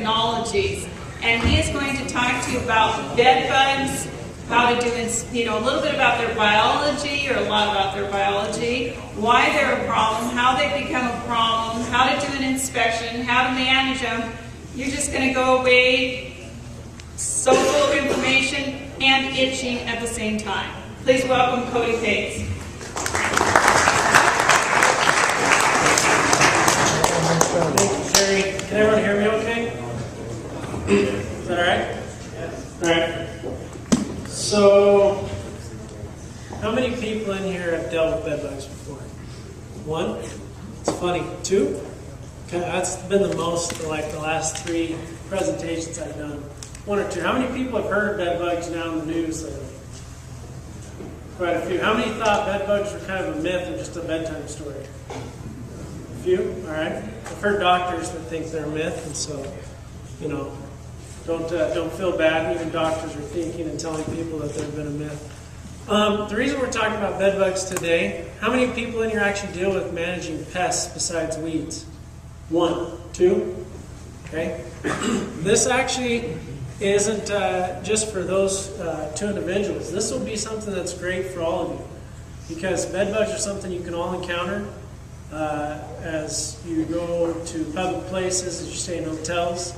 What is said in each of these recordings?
technologies. And he is going to talk to you about bed bugs, how to do, a little bit about their biology, or a lot about their biology, why they're a problem, how they become a problem, how to do an inspection, how to manage them. You're just going to go away so full of information and itching at the same time. Please welcome Cody Pest. Thank you, Terry. Can everyone hear me okay? Is that all right? All right. So, how many people in here have dealt with bed bugs before? One? It's funny. Two? Okay, that's been the most for like the last 3 presentations I've done. 1 or 2. How many people have heard of bed bugs now in the news lately? Quite a few. How many thought bed bugs were kind of a myth or just a bedtime story? A few? All right. I've heard doctors that think they're a myth, and so, don't feel bad. Even doctors are thinking and telling people that they've been a myth. The reason we're talking about bed bugs today, how many people in here actually deal with managing pests besides weeds? 1, 2? Okay. This actually isn't just for those 2 individuals. This will be something that's great for all of you, because bed bugs are something you can all encounter as you go to public places, as you stay in hotels,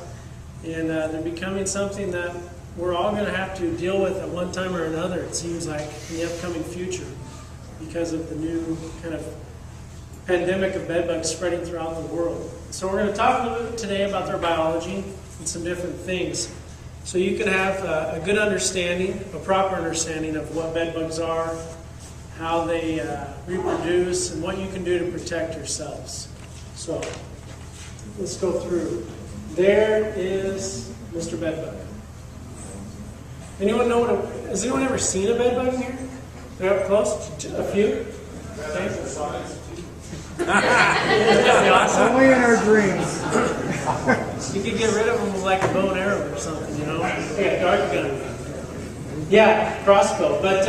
and they're becoming something that we're all going to have to deal with at one time or another, it seems like, in the upcoming future, because of the new kind of pandemic of bed bugs spreading throughout the world. So we're going to talk a little bit today about their biology and some different things, so you can have a good understanding, a proper understanding of what bed bugs are, how they reproduce, and what you can do to protect yourselves. So let's go through. There is Mr. Bedbug. Anyone know has anyone ever seen a bedbug in here? They're up close? A few? Okay. Only in our dreams. You could get rid of them with like a bow and arrow or something, Yeah, dart gun. Yeah, crossbow. But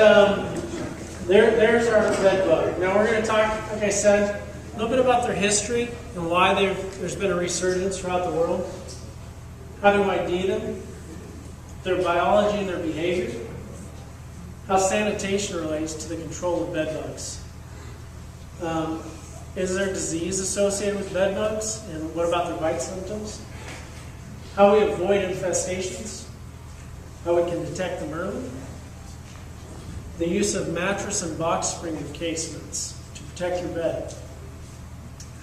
there's our bedbug. Now we're going to talk, like I said, a little bit about their history and why there's been a resurgence throughout the world. How to ID them, their biology and their behavior, how sanitation relates to the control of bed bugs. Is there disease associated with bed bugs, and what about their bite symptoms? How we avoid infestations, how we can detect them early, the use of mattress and box spring encasements to protect your bed.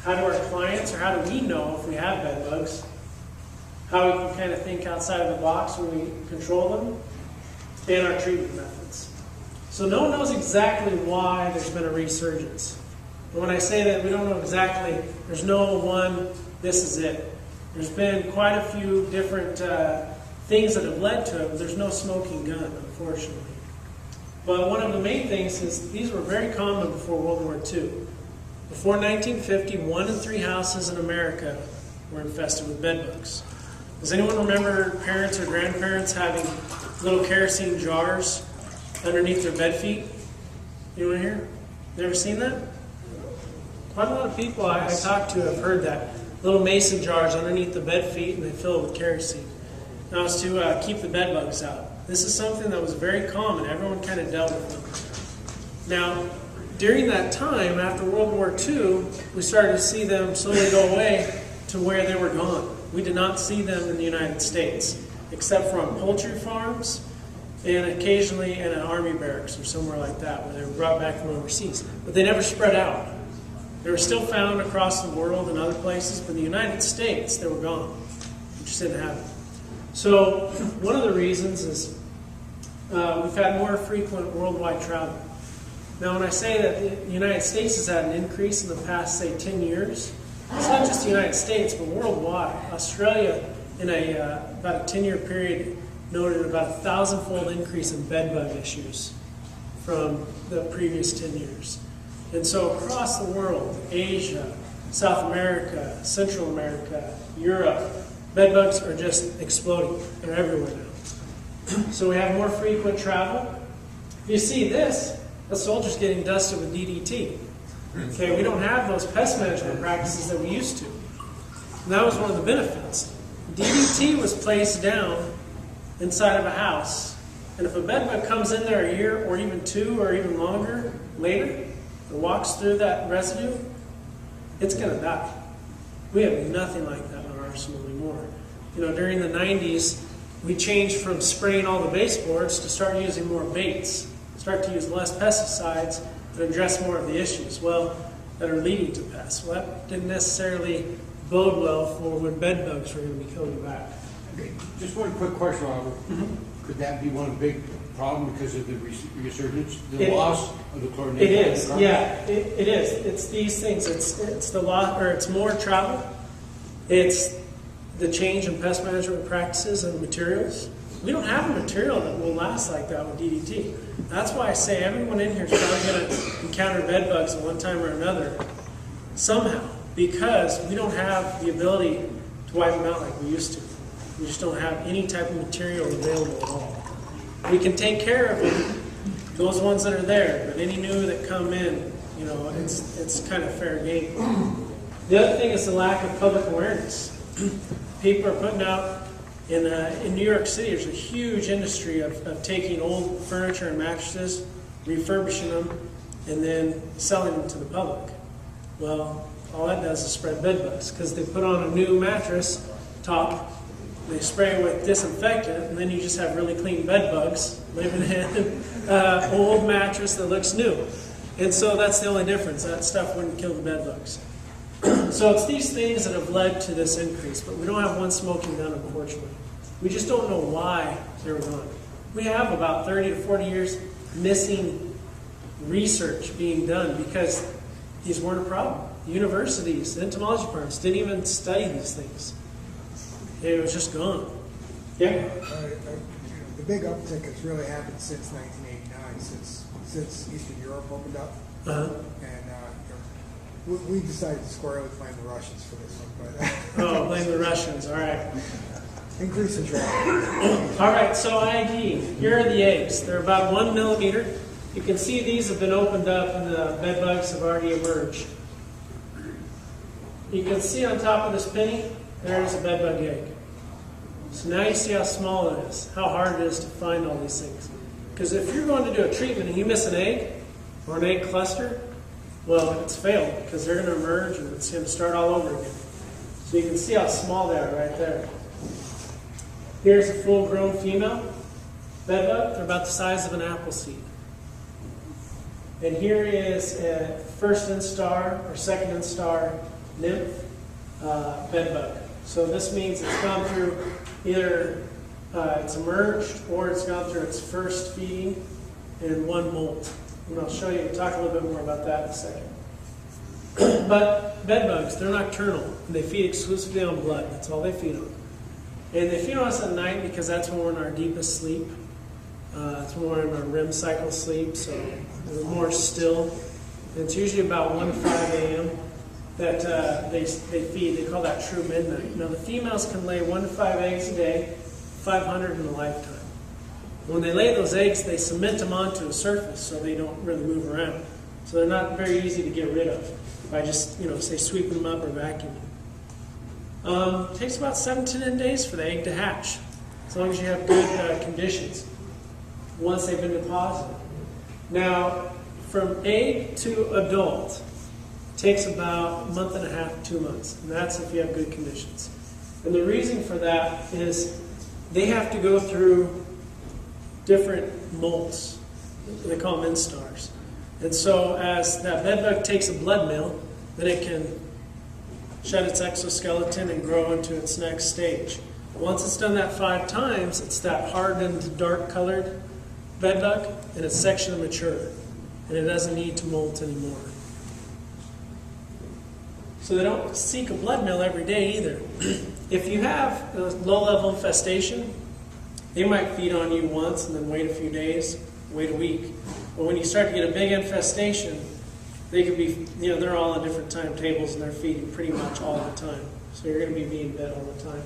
How do our clients, or how do we know if we have bed bugs? How we can kind of think outside of the box when we control them, and our treatment methods. So no one knows exactly why there's been a resurgence. And when I say that we don't know exactly, there's no one, this is it. There's been quite a few different things that have led to it, but there's no smoking gun, unfortunately. But one of the main things is these were very common before World War II. Before 1950, 1 in 3 houses in America were infested with bed bugs. Does anyone remember parents or grandparents having little kerosene jars underneath their bed feet? Anyone here? You ever seen that? Quite a lot of people I talked to have heard that. Little mason jars underneath the bed feet, and they fill it with kerosene. That was to keep the bed bugs out. This is something that was very common. Everyone kind of dealt with them. Now, during that time, after World War II, we started to see them slowly go away to where they were gone. We did not see them in the United States, except for on poultry farms and occasionally in an army barracks or somewhere like that, where they were brought back from overseas. But they never spread out. They were still found across the world and other places, but in the United States, they were gone. We just didn't have them. So one of the reasons is we've had more frequent worldwide travel. Now, when I say that the United States has had an increase in the past, say, 10 years, it's not just the United States, but worldwide. Australia, in about a 10-year period, noted about a 1,000-fold increase in bed bug issues from the previous 10 years. And so across the world, Asia, South America, Central America, Europe, bed bugs are just exploding. They're everywhere now. So we have more frequent travel. If you see this, a soldier's getting dusted with DDT. Okay, we don't have those pest management practices that we used to. And that was one of the benefits. DDT was placed down inside of a house, and if a bedbug comes in there a year or even 2 or even longer later and walks through that residue, it's going to die. We have nothing like that in our arsenal anymore. You know, during the 90s, we changed from spraying all the baseboards to start using more baits, start to use less pesticides to address more of the issues, that are leading to pests. Well, that didn't necessarily bode well for when bed bugs were going to be coming back. Okay, just one quick question, Robert. Could that be one big problem because of the resurgence, the loss of the chlorination? It is, yeah, it is. It's these things. It's the loss, or it's more travel. It's the change in pest management practices and materials. We don't have a material that will last like that with DDT. That's why I say everyone in here is probably going to encounter bed bugs at one time or another somehow, because we don't have the ability to wipe them out like we used to. We just don't have any type of material available at all. We can take care of them, those ones that are there, but any new that come in, you know, it's kind of fair game. The other thing is the lack of public awareness. People are putting out, in New York City, there's a huge industry of taking old furniture and mattresses, refurbishing them, and then selling them to the public. Well, all that does is spread bed bugs, because they put on a new mattress top, they spray it with disinfectant, and then you just have really clean bed bugs living in an old mattress that looks new. And so that's the only difference. That stuff wouldn't kill the bed bugs. So it's these things that have led to this increase, but we don't have one smoking gun, unfortunately. We just don't know why they're gone. We have about 30 to 40 years missing research being done because these weren't a problem. The universities, the entomology departments didn't even study these things. It was just gone. Yeah? The big uptick has really happened since 1989, since Eastern Europe opened up. And we decided to squarely blame the Russians for this one. But Oh, blame the Russians. All right. increase in traffic. All right, so ID. Here are the eggs. They're about 1 millimeter. You can see these have been opened up and the bed bugs have already emerged. You can see on top of this penny, there's a bed bug egg. So now you see how small it is, how hard it is to find all these things. Because if you're going to do a treatment and you miss an egg or an egg cluster, well, it's failed because they're going to emerge and it's going to start all over again. So you can see how small they are right there. Here's a full-grown female bed bug. They're about the size of an apple seed. And here is a first instar or second instar nymph bed bug. So this means it's gone through either it's emerged or it's gone through its first feeding in one molt. And I'll show you, talk a little bit more about that in a second. But bed bugs, they're nocturnal. And they feed exclusively on blood. That's all they feed on. And they feed on us at night because that's when we're in our deepest sleep. It's when we're in our REM cycle sleep, so we're more still. And it's usually about 1 to 5 a.m. that they feed. They call that true midnight. Now the females can lay 1 to 5 eggs a day, 500 in a lifetime. When they lay those eggs, they cement them onto a surface so they don't really move around. So they're not very easy to get rid of by just, say sweeping them up or vacuuming. It takes about 7 to 10 days for the egg to hatch, as long as you have good conditions once they've been deposited. Now, from egg to adult takes about a month and a half, 2 months, and that's if you have good conditions. And the reason for that is they have to go through different molts. They call them instars. And so as that bedbug takes a blood meal, then it can shed its exoskeleton and grow into its next stage. Once it's done that 5 times, it's that hardened, dark-colored bedbug, and it's sexually mature, and it doesn't need to molt anymore. So they don't seek a blood meal every day either. If you have a low-level infestation, they might feed on you once and then wait a few days, wait a week. But when you start to get a big infestation, they could be, they're all on different timetables and they're feeding pretty much all the time. So you're going to be being bed all the time.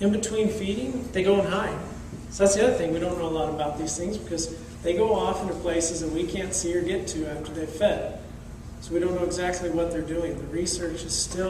In between feeding, they go and hide. So that's the other thing. We don't know a lot about these things because they go off into places that we can't see or get to after they've fed. So we don't know exactly what they're doing. The research is still